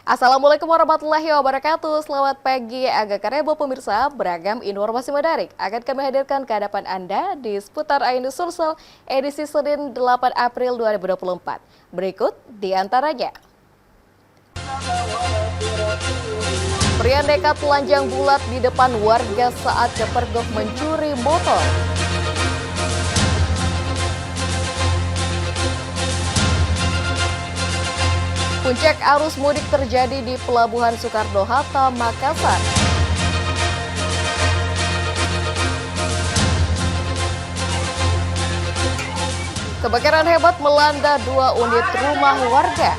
Assalamualaikum warahmatullahi wabarakatuh. Selamat pagi Aga Karebo pemirsa. Beragam informasi menarik akan kami hadirkan ke hadapan Anda di seputar Ainus Sulsel edisi Senin 8 April 2024. Berikut di antaranya. Pria nekat telanjang bulat di depan warga saat kepergok mencuri motor. Puncak arus mudik terjadi di Pelabuhan Soekarno-Hatta, Makassar. Kebakaran hebat melanda 2 unit rumah warga.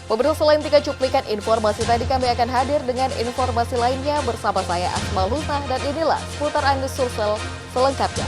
Pemirsa, selain 3 cuplikan informasi tadi, kami akan hadir dengan informasi lainnya bersama saya Asma Lusa, dan inilah seputar Ainus Sulsel selengkapnya.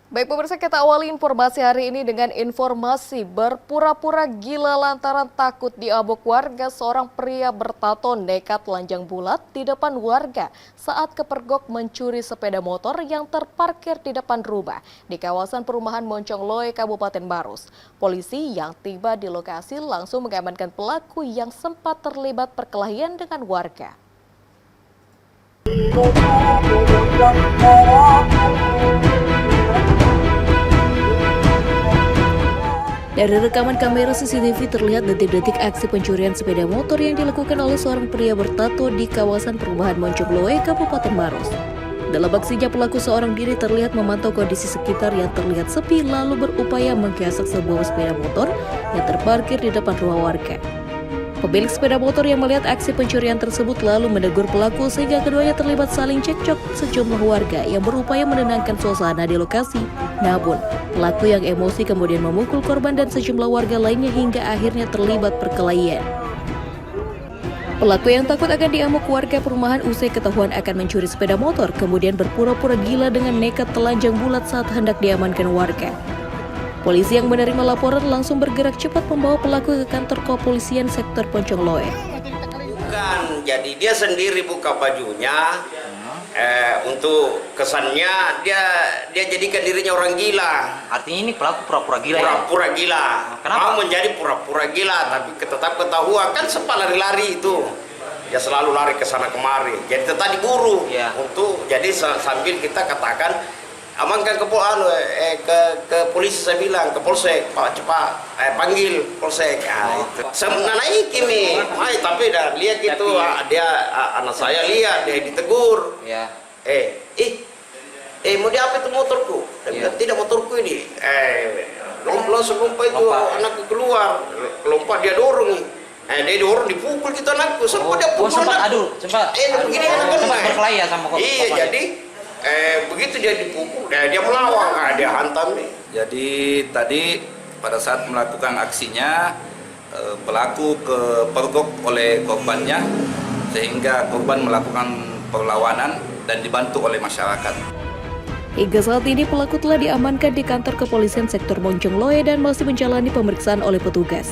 Baik pemirsa, kita awali informasi hari ini dengan informasi berpura-pura gila lantaran takut diamuk warga. Seorang pria bertato nekat telanjang bulat di depan warga saat kepergok mencuri sepeda motor yang terparkir di depan rumah di kawasan perumahan Moncongloe, Kabupaten Maros. Polisi yang tiba di lokasi langsung mengamankan pelaku yang sempat terlibat perkelahian dengan warga. Dari rekaman kamera CCTV terlihat detik-detik aksi pencurian sepeda motor yang dilakukan oleh seorang pria bertato di kawasan perumahan Moncongloe, Kabupaten Maros. Dalam aksinya, pelaku seorang diri terlihat memantau kondisi sekitar yang terlihat sepi lalu berupaya menggasak sebuah sepeda motor yang terparkir di depan rumah warga. Pemilik sepeda motor yang melihat aksi pencurian tersebut lalu menegur pelaku sehingga keduanya terlibat saling cekcok. Sejumlah warga yang berupaya menenangkan suasana di lokasi. Namun, pelaku yang emosi kemudian memukul korban dan sejumlah warga lainnya hingga akhirnya terlibat perkelahian. Pelaku yang takut akan diamuk warga perumahan usai ketahuan akan mencuri sepeda motor kemudian berpura-pura gila dengan nekat telanjang bulat saat hendak diamankan warga. Polisi yang menerima laporan langsung bergerak cepat membawa pelaku ke kantor kepolisian sektor Moncongloe. Bukan, jadi dia sendiri buka bajunya, untuk kesannya dia jadikan dirinya orang gila. Artinya ini pelaku pura-pura gila. Pura-pura gila. Kenapa? Mau menjadi pura-pura gila, tapi tetap ketahuan kan sempat lari-lari itu. Dia selalu lari ke sana kemari. Jadi tetap diburu. Ya. Jadi sambil kita katakan amankan ke polisi, saya bilang ke polsek, Pak cepat panggil polsek. Itu sebenarnya naik ini, tapi dah lihat gitu, dia anak saya lihat dia ditegur. Ya. Mau diapa itu motorku? Dia bilang, tidak motorku ini. Langsung lompat itu anakku keluar, lompat dia dorong. Dia dorong dipukul gitu anakku, sempat dia pukul anakku. Sempat begini anakku berkelahi ya sama kok. Iya, jadi begitu dia dipukul, dia melawan, dia hantam nih. Jadi tadi pada saat melakukan aksinya, pelaku kepergok oleh korbannya sehingga korban melakukan perlawanan dan dibantu oleh masyarakat. Hingga saat ini pelaku telah diamankan di kantor kepolisian sektor Moncongloe dan masih menjalani pemeriksaan oleh petugas.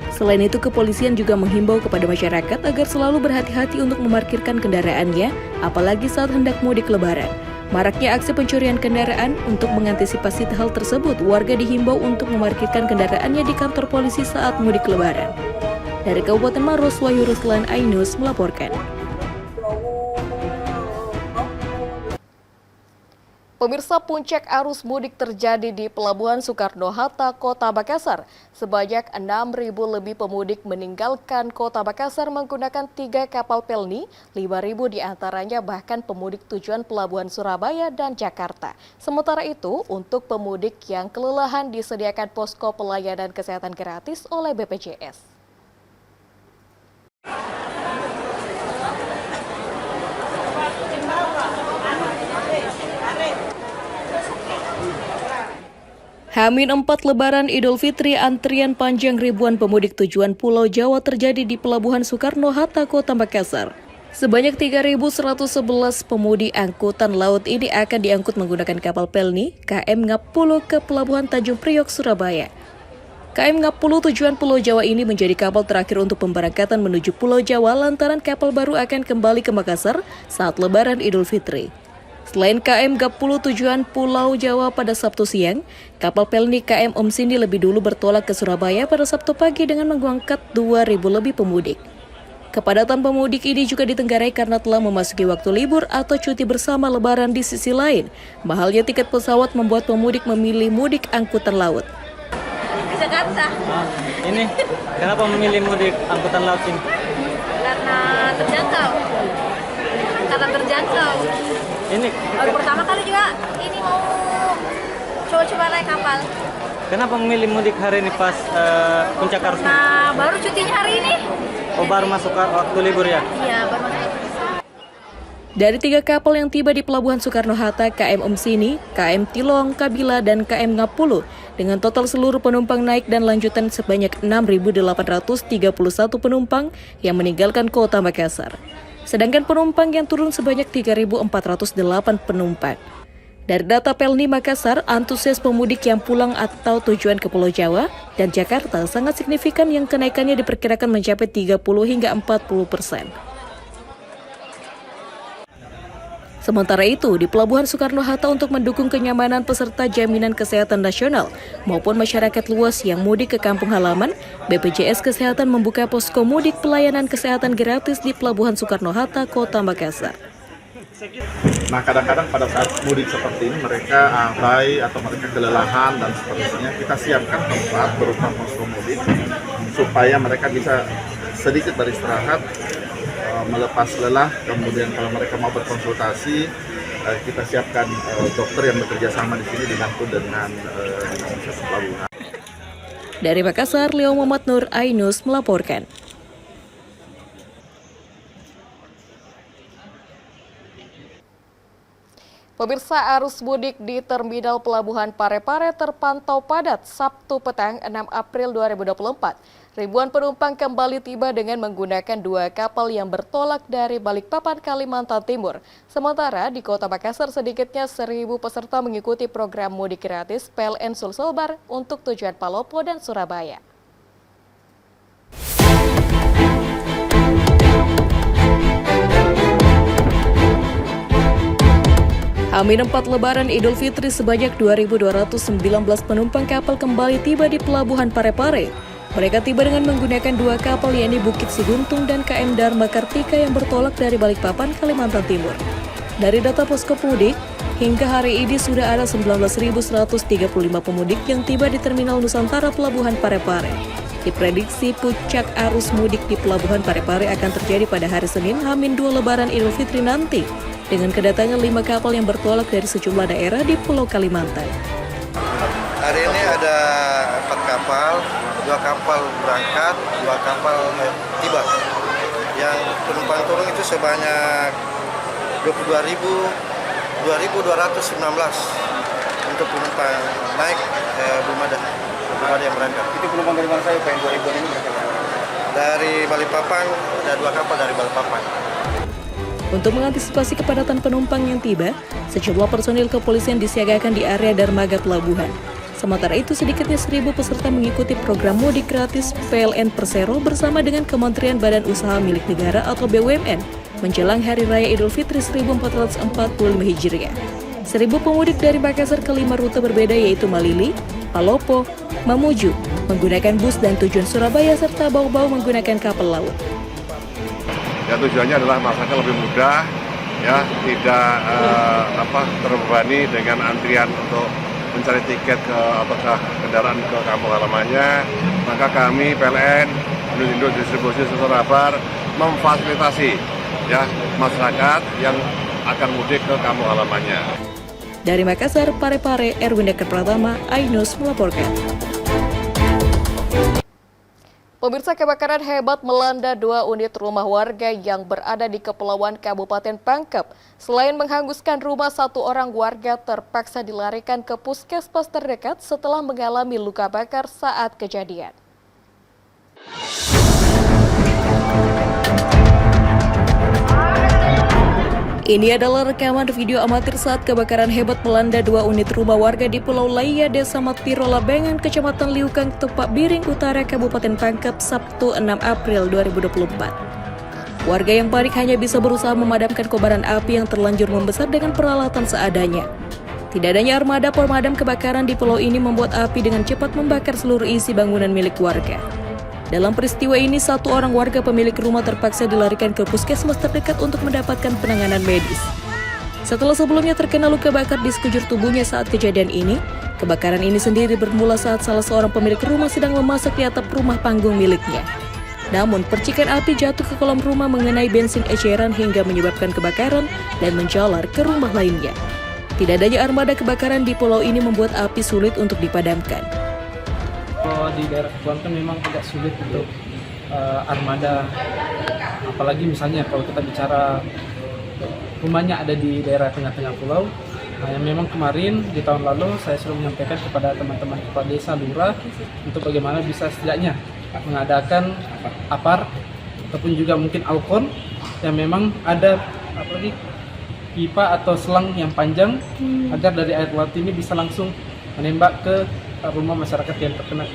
Selain itu, kepolisian juga menghimbau kepada masyarakat agar selalu berhati-hati untuk memarkirkan kendaraannya, apalagi saat hendak mudik lebaran. Maraknya aksi pencurian kendaraan, untuk mengantisipasi hal tersebut, warga dihimbau untuk memarkirkan kendaraannya di kantor polisi saat mudik lebaran. Dari Kabupaten Maros, Wahyu Ruslan, Ainus melaporkan. Pemirsa, puncak arus mudik terjadi di Pelabuhan Soekarno-Hatta, Kota Makassar. Sebanyak 6.000 lebih pemudik meninggalkan Kota Makassar menggunakan 3 kapal pelni, 5.000 diantaranya bahkan pemudik tujuan Pelabuhan Surabaya dan Jakarta. Sementara itu, untuk pemudik yang kelelahan disediakan posko pelayanan kesehatan gratis oleh BPJS. H-4 Lebaran Idul Fitri, antrian panjang ribuan pemudik tujuan Pulau Jawa terjadi di Pelabuhan Soekarno-Hatta, Kota Makassar. Sebanyak 3.111 pemudi angkutan laut ini akan diangkut menggunakan kapal pelni KM Ngapulu ke Pelabuhan Tanjung Priok, Surabaya. KM Ngapulu tujuan Pulau Jawa ini menjadi kapal terakhir untuk pemberangkatan menuju Pulau Jawa lantaran kapal baru akan kembali ke Makassar saat Lebaran Idul Fitri. Selain KM Ngapulu tujuan Pulau Jawa pada Sabtu siang, kapal Pelni KM Om Sindi lebih dulu bertolak ke Surabaya pada Sabtu pagi dengan mengangkut 2.000 lebih pemudik. Kepadatan pemudik ini juga ditenggarai karena telah memasuki waktu libur atau cuti bersama Lebaran. Di sisi lain, mahalnya tiket pesawat membuat pemudik memilih mudik angkutan laut. Jakarta. Ini kenapa memilih mudik angkutan laut ini? Karena terjangkau. Ini Baru pertama kali juga ini mau coba-coba naik kapal. kenapa memilih mudik hari ini pas puncak arus mudik? Nah, baru cutinya hari ini. Oh, baru masuk waktu libur ya? Iya, baru masuk. Dari 3 kapal yang tiba di Pelabuhan Soekarno-Hatta, KM Om Sini, KM Tilong, Kabila, dan KM Ngapulu, dengan total seluruh penumpang naik dan lanjutan sebanyak 6.831 penumpang yang meninggalkan kota Makassar. Sedangkan penumpang yang turun sebanyak 3.408 penumpang. Dari data Pelni Makassar, antusias pemudik yang pulang atau tujuan ke Pulau Jawa dan Jakarta sangat signifikan yang kenaikannya diperkirakan mencapai 30 hingga 40%. Sementara itu, di Pelabuhan Soekarno-Hatta untuk mendukung kenyamanan peserta jaminan kesehatan nasional maupun masyarakat luas yang mudik ke kampung halaman, BPJS Kesehatan membuka posko mudik pelayanan kesehatan gratis di Pelabuhan Soekarno-Hatta, Kota Makassar. Nah, kadang-kadang pada saat mudik seperti ini mereka abai atau mereka kelelahan dan seterusnya, kita siapkan tempat berupa posko mudik supaya mereka bisa sedikit beristirahat, melepas lelah. Kemudian kalau mereka mau berkonsultasi, kita siapkan dokter yang bekerja sama di sini dibantu dengan pelabuhan. Dari Makassar, Leo Muhammad Nur, Ainus melaporkan. Pemirsa, arus mudik di Terminal Pelabuhan Parepare terpantau padat Sabtu petang 6 April 2024. Ribuan penumpang kembali tiba dengan menggunakan 2 kapal yang bertolak dari Balikpapan, Kalimantan Timur. Sementara di Kota Makassar sedikitnya 1.000 peserta mengikuti program mudik gratis PLN Sulselbar untuk tujuan Palopo dan Surabaya. H-4 Lebaran Idul Fitri sebanyak 2.219 penumpang kapal kembali tiba di Pelabuhan Parepare. Mereka tiba dengan menggunakan 2 kapal yakni Bukit Siguntung dan KM Dharma Kartika yang bertolak dari Balikpapan, Kalimantan Timur. Dari data posko pemudik, hingga hari ini sudah ada 19.135 pemudik yang tiba di Terminal Nusantara Pelabuhan Parepare. Diprediksi puncak arus mudik di Pelabuhan Parepare akan terjadi pada hari Senin H-2 Lebaran Idul Fitri nanti, dengan kedatangan 5 kapal yang bertolak dari sejumlah daerah di Pulau Kalimantan. Hari ini ada 4 kapal, 2 kapal berangkat, 2 kapal tiba. Yang penumpang turun itu sebanyak 22.219 untuk penumpang naik, belum ada yang berangkat. Itu penumpang dari mana saja, Pak? 2.000 ini berangkat? Dari Balikpapan, ada 2 kapal dari Balikpapan. Untuk mengantisipasi kepadatan penumpang yang tiba, sejumlah personil kepolisian disiagakan di area dermaga pelabuhan. Sementara itu, sedikitnya 1.000 peserta mengikuti program mudik gratis PLN Persero bersama dengan Kementerian Badan Usaha Milik Negara atau BUMN menjelang Hari Raya Idul Fitri 1445 Hijriah. 1.000 pemudik dari Makassar ke 5 rute berbeda yaitu Malili, Palopo, Mamuju, menggunakan bus dan tujuan Surabaya serta Bau-Bau menggunakan kapal laut. Ya, tujuannya adalah masyarakat lebih mudah, ya, tidak terbebani dengan antrian untuk mencari tiket ke apakah kendaraan ke kampung halamannya. Maka kami PLN Indo Distribusi Sulselbar memfasilitasi ya masyarakat yang akan mudik ke kampung halamannya. Dari Makassar, Parepare, Erwin Dekker Pratama, Ainus melaporkan. Pemirsa, kebakaran hebat melanda 2 unit rumah warga yang berada di Kepulauan Kabupaten Pangkep. Selain menghanguskan rumah, 1 orang warga terpaksa dilarikan ke puskesmas terdekat setelah mengalami luka bakar saat kejadian. Ini adalah rekaman video amatir saat kebakaran hebat melanda 2 unit rumah warga di Pulau Laya, Desa Matpiro, Labengan, Kecamatan Liukang, Tupak Biring Utara, Kabupaten Pangkep, Sabtu 6 April 2024. Warga yang panik hanya bisa berusaha memadamkan kobaran api yang terlanjur membesar dengan peralatan seadanya. Tidak adanya armada pemadam kebakaran di pulau ini membuat api dengan cepat membakar seluruh isi bangunan milik warga. Dalam peristiwa ini, 1 orang warga pemilik rumah terpaksa dilarikan ke puskesmas terdekat untuk mendapatkan penanganan medis. Setelah sebelumnya terkena luka bakar di sekujur tubuhnya saat kejadian ini, kebakaran ini sendiri bermula saat salah seorang pemilik rumah sedang memasak di atap rumah panggung miliknya. Namun, percikan api jatuh ke kolam rumah mengenai bensin eceran hingga menyebabkan kebakaran dan menjalar ke rumah lainnya. Tidak adanya armada kebakaran di pulau ini membuat api sulit untuk dipadamkan. Di daerah kepulauan kan memang agak sulit untuk armada, apalagi misalnya kalau kita bicara rumahnya ada di daerah tengah-tengah pulau. Yang memang kemarin di tahun lalu saya sudah menyampaikan kepada teman-teman kepala desa lurah untuk bagaimana bisa setidaknya mengadakan apar ataupun juga mungkin alkon yang memang ada apalagi pipa atau selang yang panjang agar dari air laut ini bisa langsung menembak ke rumah masyarakat yang terkena.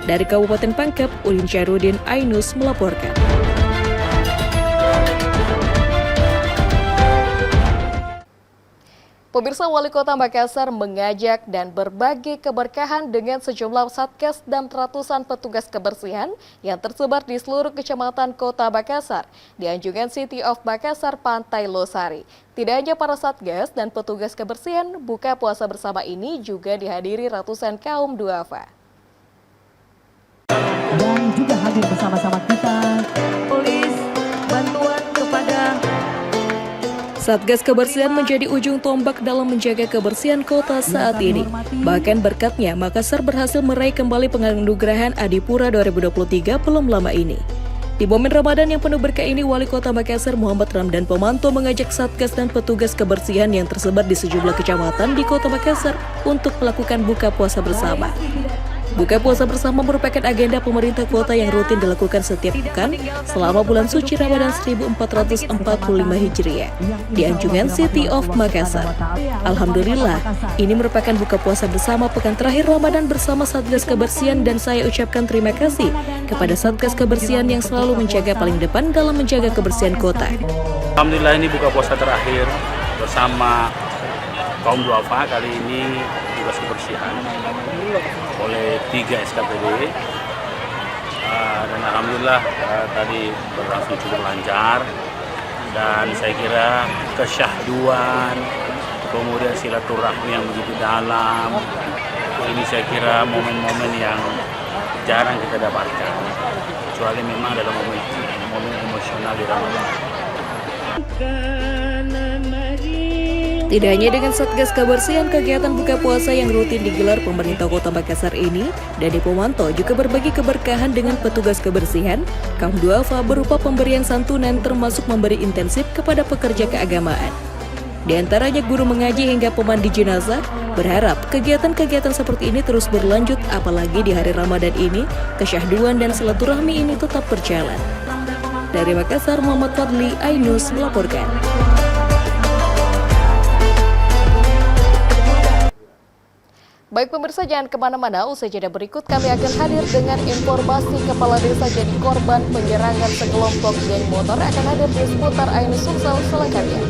Dari Kabupaten Pangkep, Ulin Syarudin, Ainus melaporkan. Pemirsa, Wali Kota Makassar mengajak dan berbagi keberkahan dengan sejumlah satgas dan ratusan petugas kebersihan yang tersebar di seluruh kecamatan Kota Makassar di Anjungan City of Makassar, Pantai Losari. Tidak hanya para satgas dan petugas kebersihan, buka puasa bersama ini juga dihadiri ratusan kaum duafa. Dan juga hadir bersama-sama kita, polis, bantuan kepada Satgas Kebersihan menjadi ujung tombak dalam menjaga kebersihan kota saat ini. Bahkan berkatnya, Makassar berhasil meraih kembali penganugerahan Adipura 2023 belum lama ini. Di momen Ramadan yang penuh berkah ini, Wali Kota Makassar Muhammad Ramdan Pomanto mengajak satgas dan petugas kebersihan yang tersebar di sejumlah kecamatan di Kota Makassar untuk melakukan buka puasa bersama. Buka puasa bersama merupakan agenda pemerintah kota yang rutin dilakukan setiap pekan selama bulan suci Ramadan 1445 Hijriah di Anjungan City of Makassar. Alhamdulillah, ini merupakan buka puasa bersama pekan terakhir Ramadan bersama Satgas Kebersihan dan saya ucapkan terima kasih kepada Satgas Kebersihan yang selalu menjaga paling depan dalam menjaga kebersihan kota. Alhamdulillah, ini buka puasa terakhir bersama kaum duafa, kali ini tugas kebersihan oleh 3 SKPD dan alhamdulillah tadi berlangsung cukup lancar dan saya kira kesyahduan kemudian silaturahmi yang begitu dalam ini saya kira momen-momen yang jarang kita dapatkan kecuali memang dalam momen emosional di Ramadan. Tidak hanya dengan Satgas Kebersihan, kegiatan buka puasa yang rutin digelar pemerintah Kota Makassar ini, Dani Pomanto juga berbagi keberkahan dengan petugas kebersihan, kaum duafa berupa pemberian santunan termasuk memberi intensif kepada pekerja keagamaan. Di antaranya guru mengaji hingga pemandi jenazah, berharap kegiatan-kegiatan seperti ini terus berlanjut apalagi di hari Ramadan ini, kesyahduan dan silaturahmi ini tetap berjalan. Dari Makassar, Muhammad Fadli, Ainus melaporkan. Baik pemirsa, jangan kemana-mana, usai jeda berikut kami akan hadir dengan informasi kepala desa jadi korban penyerangan sekelompok geng motor akan hadir di seputar Ainus Sumsel selengkapnya.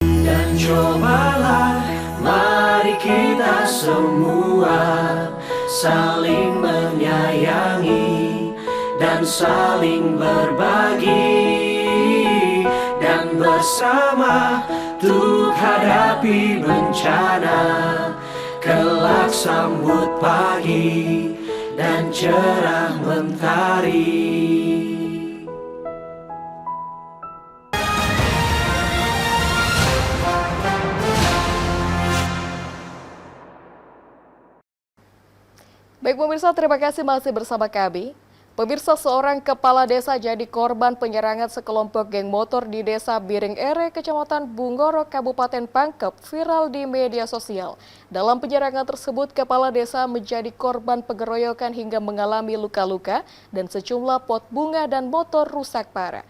Dan cobalah, mari kita semua saling menyayangi dan saling berbagi dan bersama untuk hadapi bencana kelak sambut pagi dan cerah mentari. Baik pemirsa, terima kasih masih bersama kami. Pemirsa, seorang kepala desa jadi korban penyerangan sekelompok geng motor di Desa Biring Ere, Kecamatan Bunggoro, Kabupaten Pangkep, viral di media sosial. Dalam penyerangan tersebut, kepala desa menjadi korban pengeroyokan hingga mengalami luka-luka dan sejumlah pot bunga dan motor rusak parah.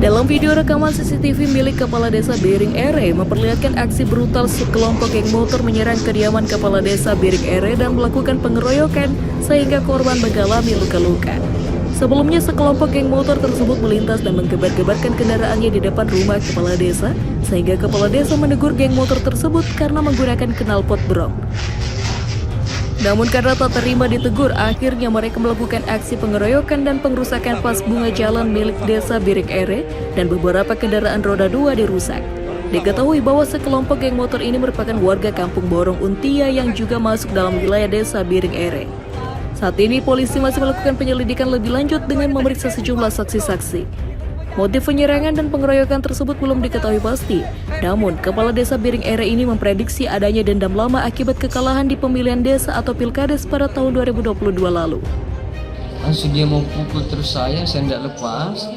Dalam video rekaman CCTV milik Kepala Desa Biring Ere memperlihatkan aksi brutal sekelompok geng motor menyerang kediaman Kepala Desa Biring Ere dan melakukan pengeroyokan sehingga korban mengalami luka-luka. Sebelumnya sekelompok geng motor tersebut melintas dan menggebar-gebarkan kendaraannya di depan rumah Kepala Desa sehingga Kepala Desa menegur geng motor tersebut karena menggunakan knalpot brong. Namun karena tak terima ditegur, akhirnya mereka melakukan aksi pengeroyokan dan pengrusakan pas bunga jalan milik Desa Biring Ere dan beberapa kendaraan roda 2 dirusak. Diketahui bahwa sekelompok geng motor ini merupakan warga Kampung Borong Untia yang juga masuk dalam wilayah Desa Biring Ere. Saat ini polisi masih melakukan penyelidikan lebih lanjut dengan memeriksa sejumlah saksi-saksi. Motif penyerangan dan pengeroyokan tersebut belum diketahui pasti. Namun, Kepala Desa Biring Ere ini memprediksi adanya dendam lama akibat kekalahan di pemilihan desa atau pilkades pada tahun 2022 lalu. Langsung dia mau pukul terus saya tidak lepas.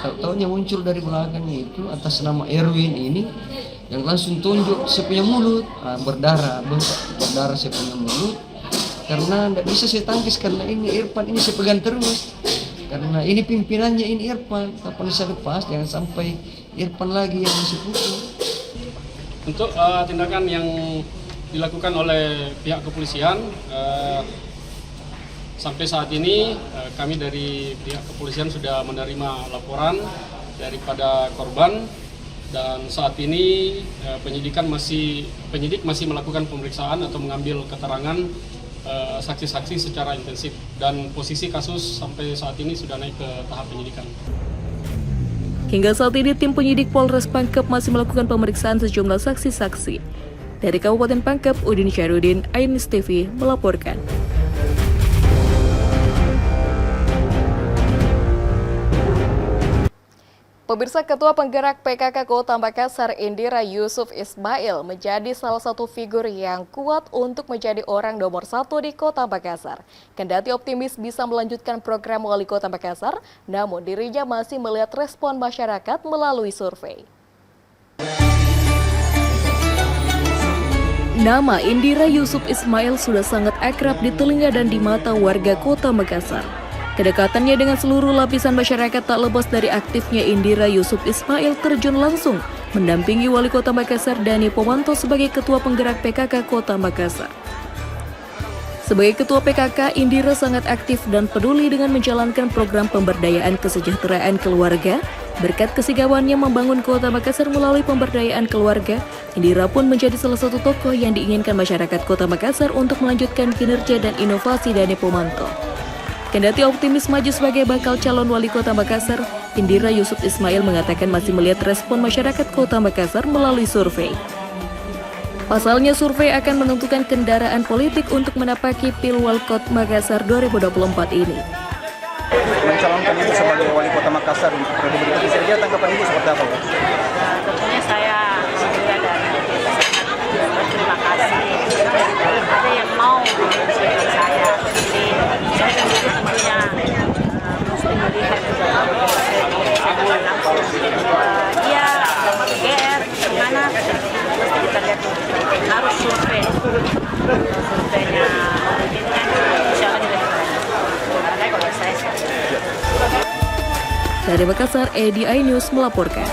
Tahu-taunya muncul dari belakang itu atas nama Erwin ini yang langsung tunjuk saya punya mulut, berdarah saya punya mulut. Karena tidak bisa saya tangkis karena ini Irfan ini saya pegang terus. Karena ini pimpinannya ini Irfan, kapan bisa lepas, jangan sampai Irfan lagi yang masih pukul. Untuk tindakan yang dilakukan oleh pihak kepolisian, sampai saat ini kami dari pihak kepolisian sudah menerima laporan daripada korban dan saat ini penyidik masih melakukan pemeriksaan atau mengambil keterangan saksi-saksi secara intensif dan posisi kasus sampai saat ini sudah naik ke tahap penyidikan. Hingga saat ini tim penyidik Polres Pangkep masih melakukan pemeriksaan sejumlah saksi-saksi. Dari Kabupaten Pangkep, Udin Syarudin, Ainis TV melaporkan. Pemirsa, Ketua Penggerak PKK Kota Makassar Indira Yusuf Ismail menjadi salah satu figur yang kuat untuk menjadi orang nomor 1 di Kota Makassar. Kendati optimis bisa melanjutkan program Wali Kota Makassar, namun dirinya masih melihat respon masyarakat melalui survei. Nama Indira Yusuf Ismail sudah sangat akrab di telinga dan di mata warga Kota Makassar. Kedekatannya dengan seluruh lapisan masyarakat tak lepas dari aktifnya Indira Yusuf Ismail terjun langsung mendampingi Wali Kota Makassar Dani Pomanto sebagai Ketua Penggerak PKK Kota Makassar. Sebagai Ketua PKK, Indira sangat aktif dan peduli dengan menjalankan program pemberdayaan kesejahteraan keluarga. Berkat kesigawannya membangun Kota Makassar melalui pemberdayaan keluarga, Indira pun menjadi salah satu tokoh yang diinginkan masyarakat Kota Makassar untuk melanjutkan kinerja dan inovasi Dani Pomanto. Kendati optimis maju sebagai bakal calon Wali Kota Makassar, Indira Yusuf Ismail mengatakan masih melihat respon masyarakat Kota Makassar melalui survei. Pasalnya, survei akan menentukan kendaraan politik untuk menapaki Pilwalkot Makassar 2024 ini. Mencalonkan Ibu sebagai Wali Kota Makassar untuk periode berikutnya, kira-kira tanggapan Ibu seperti apa? Tentunya saya juga dan berterima kasih. Ada yang mau mensupport saya, jadi saya tentunya mesti melihat juga langsung. Dia GR gimana? Mesti kita lihat harus survei. Surveinya insya Allah lebih baik. Karena kalau saya dari Makassar, ADI News melaporkan.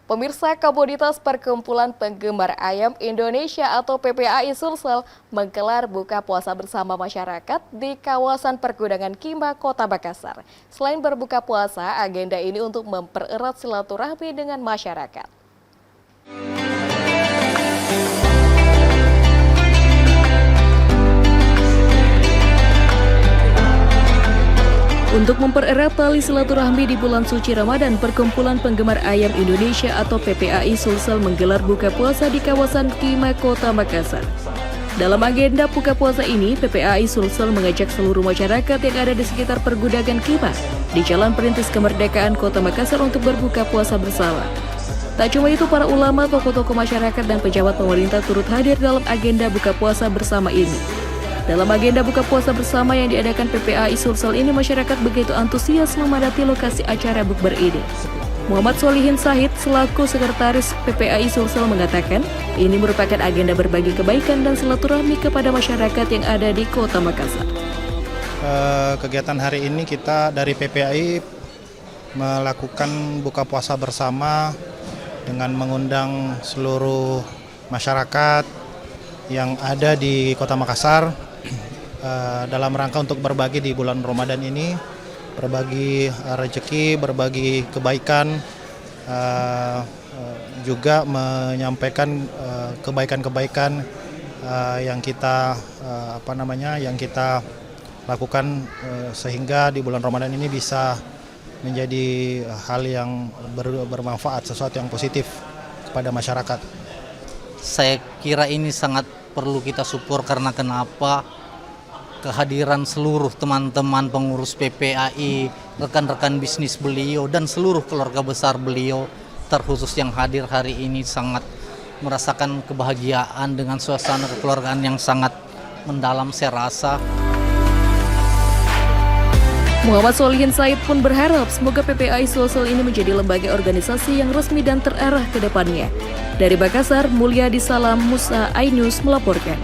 Pemirsa, Komoditas Perkumpulan Penggemar Ayam Indonesia atau PPAI Sulsel menggelar buka puasa bersama masyarakat di kawasan Pergudangan Kimba, Kota Makassar. Selain berbuka puasa, agenda ini untuk mempererat silaturahmi dengan masyarakat. Untuk mempererat tali silaturahmi di bulan suci Ramadan, Perkumpulan Penggemar Ayam Indonesia atau PPAI Sulsel menggelar buka puasa di kawasan Kima, Kota Makassar. Dalam agenda buka puasa ini, PPAI Sulsel mengajak seluruh masyarakat yang ada di sekitar Pergudangan Kima di Jalan Perintis Kemerdekaan Kota Makassar untuk berbuka puasa bersama. Tak cuma itu, para ulama, tokoh-tokoh masyarakat, dan pejabat pemerintah turut hadir dalam agenda buka puasa bersama ini. Dalam agenda buka puasa bersama yang diadakan PPAI Sulsel ini, masyarakat begitu antusias memadati lokasi acara bukber ini. Muhammad Solihin Sahid selaku Sekretaris PPAI Sulsel mengatakan, ini merupakan agenda berbagi kebaikan dan silaturahmi kepada masyarakat yang ada di Kota Makassar. Kegiatan hari ini kita dari PPAI melakukan buka puasa bersama dengan mengundang seluruh masyarakat yang ada di Kota Makassar dalam rangka untuk berbagi di bulan Ramadan ini, berbagi rezeki, berbagi kebaikan, juga menyampaikan kebaikan-kebaikan yang kita yang kita lakukan sehingga di bulan Ramadan ini bisa menjadi hal yang bermanfaat, sesuatu yang positif kepada masyarakat. Saya kira ini sangat perlu kita support karena kenapa? Kehadiran seluruh teman-teman pengurus PPAI, rekan-rekan bisnis beliau, dan seluruh keluarga besar beliau, terkhusus yang hadir hari ini, sangat merasakan kebahagiaan dengan suasana kekeluargaan yang sangat mendalam, saya rasa. Muhammad Solihin Said pun berharap semoga PPAI Sulsel ini menjadi lembaga organisasi yang resmi dan terarah ke depannya. Dari Makassar, Mulyadi Salam, Musa Ainus melaporkan.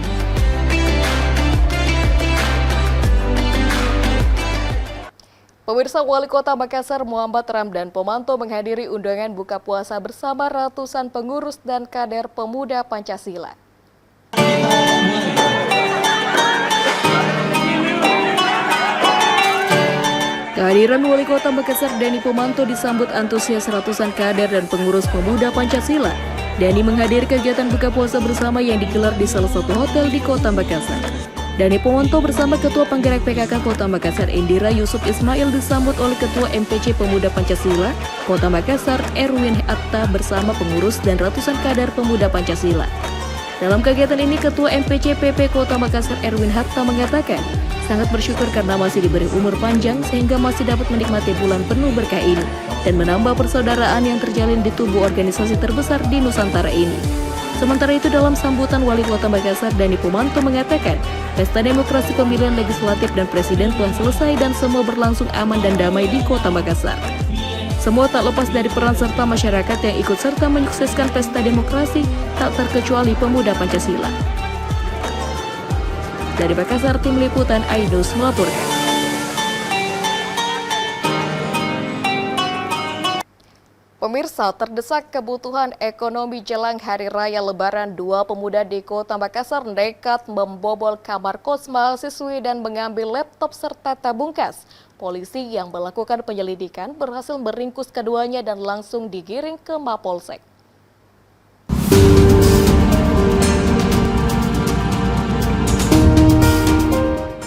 Pemirsa, Wali Kota Makassar Muhammad Ramdan Pomanto menghadiri undangan buka puasa bersama ratusan pengurus dan kader pemuda Pancasila. Kehadiran Wali Kota Makassar Dani Pomanto disambut antusias ratusan kader dan pengurus pemuda Pancasila. Dani menghadiri kegiatan buka puasa bersama yang digelar di salah satu hotel di Kota Makassar. Dani Pomanto bersama Ketua Penggerak PKK Kota Makassar Indira Yusuf Ismail disambut oleh Ketua MPC Pemuda Pancasila Kota Makassar Erwin Hatta bersama pengurus dan ratusan kader pemuda Pancasila. Dalam kegiatan ini, Ketua MPC PP Kota Makassar Erwin Hatta mengatakan sangat bersyukur karena masih diberi umur panjang sehingga masih dapat menikmati bulan penuh berkah ini dan menambah persaudaraan yang terjalin di tubuh organisasi terbesar di Nusantara ini. Sementara itu, dalam sambutan Wali Kota Makassar Dani Pomanto mengatakan pesta demokrasi pemilihan legislatif dan presiden telah selesai dan semua berlangsung aman dan damai di Kota Makassar. Semua tak lepas dari peran serta masyarakat yang ikut serta menyukseskan pesta demokrasi, tak terkecuali pemuda Pancasila. Dari Makassar, Tim Liputan Ainus melaporkan. Pemirsa, terdesak kebutuhan ekonomi jelang Hari Raya Lebaran, dua pemuda di Kota Makassar nekat membobol kamar kos mahasiswi dan mengambil laptop serta tabung kas. Polisi yang melakukan penyelidikan berhasil meringkus keduanya dan langsung digiring ke Mapolsek.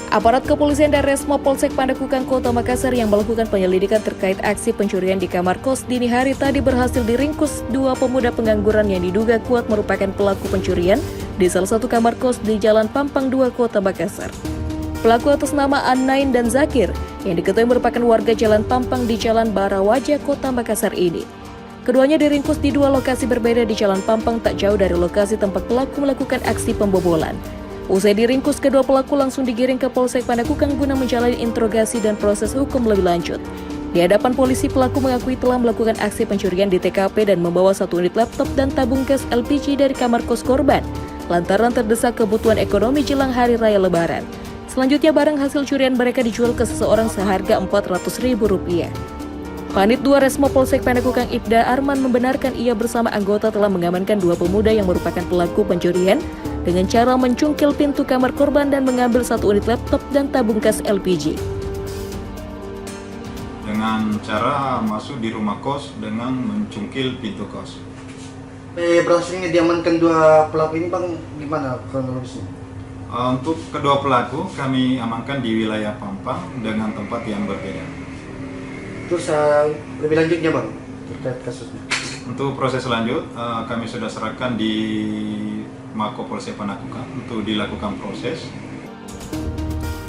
Aparat kepolisian dan Resmo Polsek Pandakukan Kota Makassar yang melakukan penyelidikan terkait aksi pencurian di kamar kos dini hari tadi berhasil diringkus dua pemuda pengangguran yang diduga kuat merupakan pelaku pencurian di salah satu kamar kos di Jalan Pampang 2 Kota Makassar. Pelaku atas nama Anain dan Zakir yang diketahui merupakan warga Jalan Pampang di Jalan Barawaja Kota Makassar ini. Keduanya diringkus di dua lokasi berbeda di Jalan Pampang tak jauh dari lokasi tempat pelaku melakukan aksi pembobolan. Usai diringkus, kedua pelaku langsung digiring ke Polsek Pandakukan guna menjalani interogasi dan proses hukum lebih lanjut. Di hadapan polisi, pelaku mengakui telah melakukan aksi pencurian di TKP dan membawa satu unit laptop dan tabung gas LPG dari kamar kos korban, lantaran terdesak kebutuhan ekonomi jelang Hari Raya Lebaran. Selanjutnya, barang hasil curian mereka dijual ke seseorang seharga Rp400.000. Panit 2 Resmo Polsek Pandakukan Ibda Arman membenarkan ia bersama anggota telah mengamankan dua pemuda yang merupakan pelaku pencurian dengan cara mencungkil pintu kamar korban dan mengambil satu unit laptop dan tabung gas LPG. Dengan cara masuk di rumah kos dengan mencungkil pintu kos. Berhasilnya diamankan dua pelaku ini, Bang, gimana kronologisnya? Untuk kedua pelaku kami amankan di wilayah Pampang dengan tempat yang berbeda. Terus lebih lanjutnya, Bang, terkait kasusnya? Untuk proses lanjut kami sudah serahkan di Mako Polsek Pandakukan untuk dilakukan proses.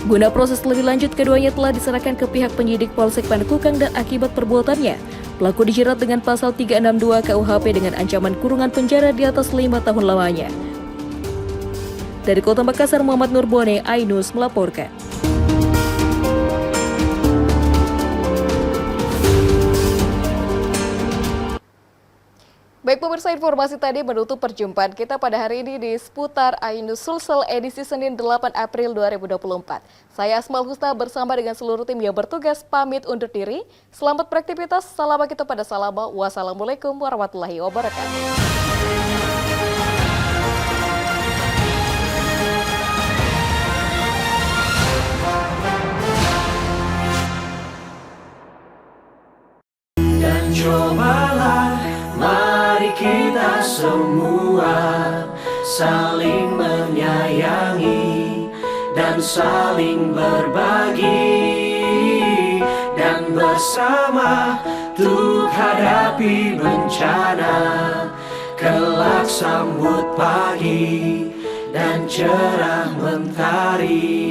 Guna proses lebih lanjut, keduanya telah diserahkan ke pihak penyidik Polsek Pandakukan dan akibat perbuatannya, Pelaku dijerat dengan pasal 362 KUHP dengan ancaman kurungan penjara di atas 5 tahun lamanya. Dari Kota Makassar, Muhammad Nurbone, Ainus melaporkan. Baik pemirsa, informasi tadi menutup perjumpaan kita pada hari ini di seputar Ainus Sulsel edisi Senin 8 April 2024. Saya Asmal Husna bersama dengan seluruh tim yang bertugas pamit undur diri. Selamat beraktivitas, salam kita pada Salama. Wassalamualaikum warahmatullahi wabarakatuh. Dan cobalah, mari kita semua saling menyayangi dan saling berbagi, dan bersama untuk hadapi bencana, kelak sambut pagi dan cerah mentari.